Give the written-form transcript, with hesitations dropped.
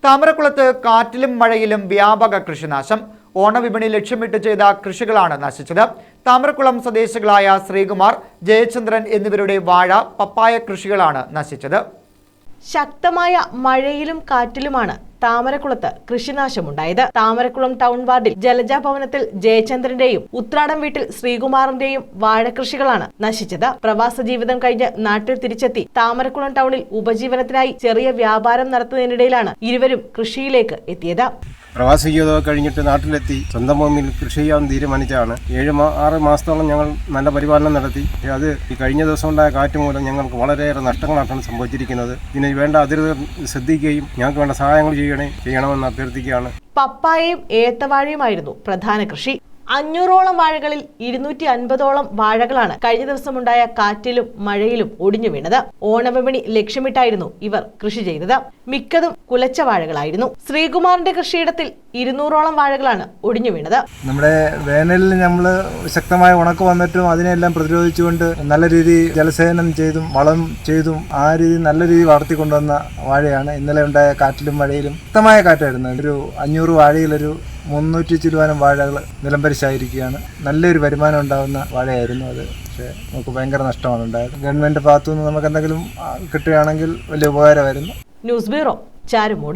താമരക്കുളത്ത് കാറ്റിലും മഴയിലും വ്യാപക കൃഷിനാശം. ഓണവിപണി ലക്ഷ്യമിട്ട് ചെയ്ത കൃഷികളാണ് നശിച്ചത്. താമരക്കുളം സ്വദേശികളായ ശ്രീകുമാർ, ജയചന്ദ്രൻ എന്നിവരുടെ വാഴ, പപ്പായ കൃഷികളാണ് നശിച്ചത്. ശക്തമായ മഴയിലും കാറ്റിലുമാണ് താമരക്കുളത്ത് കൃഷിനാശമുണ്ടായത്. താമരക്കുളം ടൗൺ വാർഡിൽ ജലജ ഭവനത്തിൽ ജയചന്ദ്രന്റെയും ഉത്രാടം വീട്ടിൽ ശ്രീകുമാറിന്റെയും വാഴകൃഷികളാണ് നശിച്ചത്. പ്രവാസ ജീവിതം കഴിഞ്ഞ് നാട്ടിൽ തിരിച്ചെത്തി താമരക്കുളം ടൗണിൽ ഉപജീവനത്തിനായി ചെറിയ വ്യാപാരം നടത്തുന്നതിനിടയിലാണ് ഇരുവരും കൃഷിയിലേക്ക് എത്തിയത്. പ്രവാസ ജീവിതം കഴിഞ്ഞിട്ട് നാട്ടിലെത്തി സ്വന്തം ഭൂമിയിൽ കൃഷി ചെയ്യാൻ തീരുമാനിച്ചാണ്. 6 മാസത്തോളം ഞങ്ങൾ നല്ല പരിപാലനം നടത്തി. അത് ഈ കഴിഞ്ഞ ദിവസം ഉണ്ടായ കാറ്റ് മൂലം ഞങ്ങൾക്ക് വളരെയേറെ നഷ്ടങ്ങളാണ് സംഭവിച്ചിരിക്കുന്നത്. ഇതിന് വേണ്ട അധികൃതർ ശ്രദ്ധിക്കുകയും ഞങ്ങൾക്ക് വേണ്ട സഹായങ്ങൾ ചെയ്യണമെന്ന് അഭ്യർത്ഥിക്കുകയാണ്. പപ്പായയും ഏത്തവാഴയുമായിരുന്നു പ്രധാന കൃഷി. 500ഓളം വാഴകളിൽ 250ഓളം വാഴകളാണ് കഴിഞ്ഞ ദിവസമുണ്ടായ കാറ്റിലും മഴയിലും ഒടിഞ്ഞു വീണത്. ഓണവിപണി ലക്ഷ്യമിട്ടായിരുന്നു ഇവർ കൃഷി ചെയ്തത്. മിക്കതും കുലച്ച വാഴകളായിരുന്നു. ശ്രീകുമാറിന്റെ കൃഷിയിടത്തിൽ 200ഓളം വാഴകളാണ് ഒടിഞ്ഞു വീണത്. നമ്മുടെ വേനലിൽ നമ്മൾ ശക്തമായ ഉണക്ക് വന്നിട്ടും അതിനെല്ലാം പ്രതിരോധിച്ചുകൊണ്ട് നല്ല രീതിയിൽ ജലസേചനം ചെയ്തും വളം ചെയ്തും ആ രീതി നല്ല രീതിയിൽ വളർത്തിക്കൊണ്ടുവന്ന വാഴയാണ്. ഇന്നലെ ഉണ്ടായ കാറ്റിലും മഴയിലും ശക്തമായ കാറ്റായിരുന്നു. ഒരു 500 വാഴയിലൊരു 300 ചിലവാനം വാഴകൾ നിലംപരിശായിരിക്കുകയാണ്. നല്ലൊരു വരുമാനം ഉണ്ടാകുന്ന വാഴയായിരുന്നു അത്. പക്ഷേ നമുക്ക് ഭയങ്കര നഷ്ടമാണ് ഉണ്ടായത്. ഗവൺമെന്റ് ഭാഗത്തുനിന്ന് നമുക്ക് എന്തെങ്കിലും കിട്ടുകയാണെങ്കിൽ വലിയ ഉപകാരമായിരുന്നു. News bureau, Charummood.